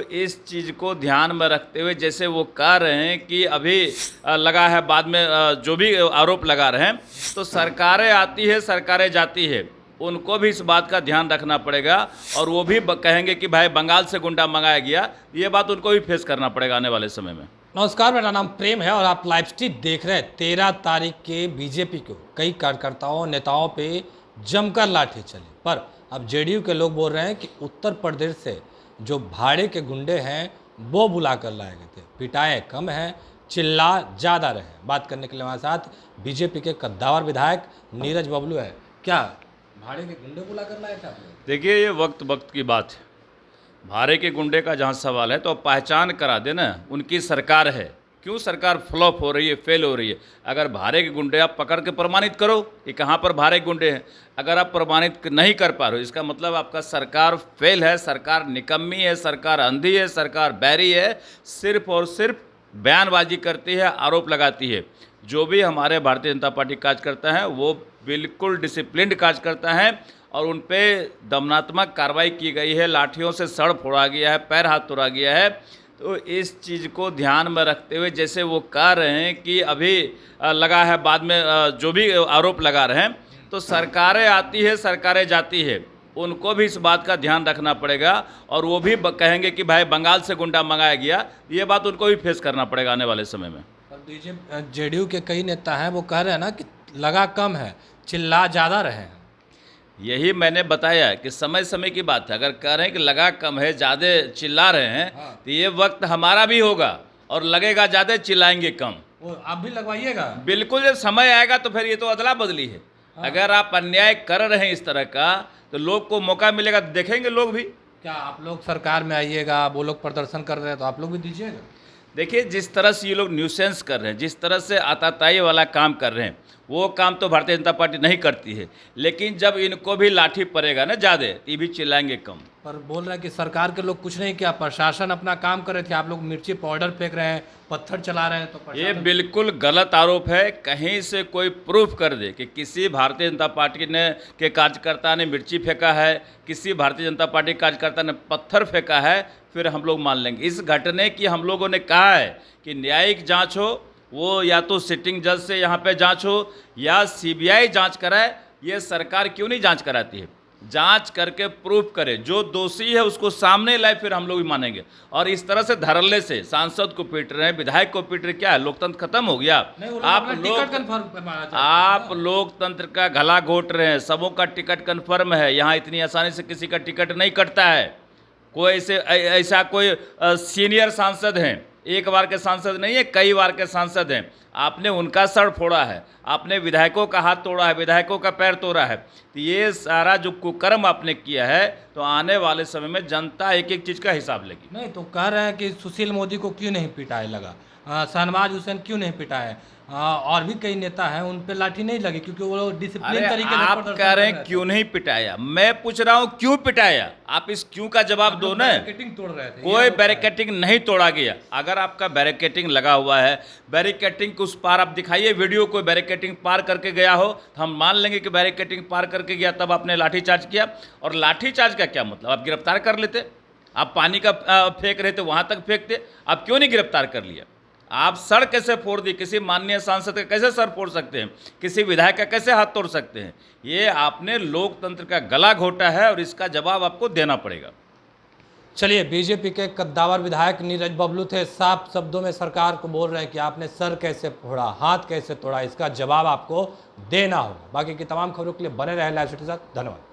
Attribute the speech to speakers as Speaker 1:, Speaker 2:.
Speaker 1: इस चीज़ को ध्यान में रखते हुए जैसे वो कह रहे हैं कि अभी लगा है, बाद में जो भी आरोप लगा रहे हैं, तो सरकारें आती है सरकारें जाती है, उनको भी इस बात का ध्यान रखना पड़ेगा और वो भी कहेंगे कि भाई बंगाल से गुंडा मंगाया गया, ये बात उनको भी फेस करना पड़ेगा आने वाले समय में।
Speaker 2: नमस्कार, मेरा नाम प्रेम है और आप लाइव स्ट्रीम देख रहे हैं। 13 तारीख के बीजेपी को कई कार्यकर्ताओं नेताओं पे जमकर लाठी चली, पर अब जेडीयू के लोग बोल रहे हैं कि उत्तर प्रदेश से जो भाड़े के गुंडे हैं वो बुला कर लाए गए थे, पिटाएं कम हैं, चिल्ला ज़्यादा रहे। बात करने के लिए हमारे साथ बीजेपी के कद्दावर विधायक नीरज बबलू है। क्या भाड़े के गुंडे बुला कर लाए थे आप लोग?
Speaker 1: देखिए, ये वक्त की बात है। भाड़े के गुंडे का जहाँ सवाल है तो पहचान करा देना, उनकी सरकार है, क्यों सरकार फ्लॉप हो रही है, फेल हो रही है। अगर भाड़े के गुंडे आप पकड़ के प्रमाणित करो कि कहाँ पर भाड़े के गुंडे हैं। अगर आप प्रमाणित नहीं कर पा रहे हो, इसका मतलब आपका सरकार फेल है, सरकार निकम्मी है, सरकार अंधी है, सरकार बैरी है, सिर्फ और सिर्फ बयानबाजी करती है, आरोप लगाती है। जो भी हमारे भारतीय जनता पार्टी कार्यकर्ता है वो बिल्कुल डिसिप्लिन्ड कार्यकर्ता है और उन पे दमनात्मक कार्रवाई की गई है, लाठियों से सर फोड़ा गया है, पैर हाथ तोड़ा गया है। तो इस चीज़ को ध्यान में रखते हुए जैसे वो कह रहे हैं कि अभी लगा है, बाद में जो भी आरोप लगा रहे हैं, तो सरकारें आती है सरकारें जाती है, उनको भी इस बात का ध्यान रखना पड़ेगा और वो भी कहेंगे कि भाई बंगाल से गुंडा मंगाया गया, ये बात उनको भी फेस करना पड़ेगा आने वाले समय में।
Speaker 2: और जेडीयू के कई नेता हैं वो कह रहे हैं ना कि लगा कम है, चिल्ला ज़्यादा रहे हैं।
Speaker 1: यही मैंने बताया कि समय समय की बात है। अगर कह रहे हैं कि लगा कम है, ज़्यादा चिल्ला रहे हैं, तो ये वक्त हमारा भी होगा और लगेगा ज़्यादा, चिल्लाएंगे कम।
Speaker 2: वो आप भी लगवाइएगा?
Speaker 1: बिल्कुल, जब समय आएगा तो फिर ये तो अदला बदली है। अगर आप अन्याय कर रहे हैं इस तरह का तो लोग को मौका मिलेगा, देखेंगे लोग भी।
Speaker 2: क्या आप लोग सरकार में आइएगा, वो लोग प्रदर्शन कर रहे हैं तो आप लोग भी दीजिएगा?
Speaker 1: देखिए, जिस तरह से ये लोग न्यूसेंस कर रहे हैं, जिस तरह से आताताई वाला काम कर रहे हैं, वो काम तो भारतीय जनता पार्टी नहीं करती है। लेकिन जब इनको भी लाठी पड़ेगा ना ज़्यादा, ये भी चिल्लाएंगे कम।
Speaker 2: पर बोल रहे हैं कि सरकार के लोग कुछ नहीं किया, प्रशासन अपना काम कर रहे थे, आप लोग मिर्ची पाउडर फेंक रहे हैं, पत्थर चला रहे हैं, तो
Speaker 1: ये बिल्कुल गलत आरोप है। कहीं से कोई प्रूफ कर दे कि किसी भारतीय जनता पार्टी के कार्यकर्ता ने मिर्ची फेंका है, किसी भारतीय जनता पार्टी कार्यकर्ता ने पत्थर फेंका है, फिर हम लोग मान लेंगे। इस घटने की हम लोगों ने कहा है कि न्यायिक जांच हो, वो या तो सिटिंग जज से यहाँ पे जांच हो या सीबीआई जांच कराए। ये सरकार क्यों नहीं जांच कराती है? जांच करके प्रूफ करे, जो दोषी है उसको सामने लाए, फिर हम लोग भी मानेंगे। और इस तरह से धरल्ले से सांसद को पीट रहे हैं, विधायक को पीट रहे, क्या है, लोकतंत्र खत्म हो गया? आप लोकतंत्र का गला घोट रहे हैं। सबों का टिकट कन्फर्म है, यहाँ इतनी आसानी से किसी का टिकट नहीं कटता है। कोई ऐसा कोई सीनियर सांसद हैं, एक बार के सांसद नहीं है, कई बार के सांसद हैं। आपने उनका सर फोड़ा है, आपने विधायकों का हाथ तोड़ा है, विधायकों का पैर तोड़ा है। तो ये सारा जो कुकर्म आपने किया है, तो आने वाले समय में जनता एक एक चीज़ का हिसाब लेगी।
Speaker 2: नहीं तो कह रहे हैं कि सुशील मोदी को क्यों नहीं पिटाए लगा, शहनवाज हुसैन क्यों नहीं पिटाए, और भी कई नेता हैं उन पे लाठी नहीं लगी क्योंकि वो डिसिप्लिन तरीके से
Speaker 1: आप कह रहे हैं क्यों नहीं पिटाया, मैं पूछ रहा हूं क्यों पिटाया। आप इस क्यों का जवाब दो ना।
Speaker 2: बैरिकेटिंग तोड़ रहे थे,
Speaker 1: कोई बैरिकेटिंग नहीं तोड़ा गया। अगर आपका बैरिकेटिंग लगा हुआ है, बैरिकेटिंग के उस पार आप दिखाइए वीडियो, कोई बैरिकेटिंग पार करके गया हो तो हम मान लेंगे कि बैरिकेटिंग पार करके गया, तब आपने लाठीचार्ज किया। और लाठीचार्ज का क्या मतलब? आप गिरफ्तार कर लेते। आप पानी का फेंक रहे थे, वहां तक फेंकते, आप क्यों नहीं गिरफ्तार कर लिया? आप सर कैसे फोड़ दी? किसी माननीय सांसद का कैसे सर फोड़ सकते हैं? किसी विधायक का कैसे हाथ तोड़ सकते हैं? ये आपने लोकतंत्र का गला घोटा है और इसका जवाब आपको देना पड़ेगा।
Speaker 2: चलिए, बीजेपी के कद्दावर विधायक नीरज बबलू थे, साफ शब्दों में सरकार को बोल रहे हैं कि आपने सर कैसे फोड़ा, हाथ कैसे तोड़ा, इसका जवाब आपको देना होगा। बाकी की तमाम खबरों के लिए बने रहे लाइव स्ट्रीम के साथ। धन्यवाद।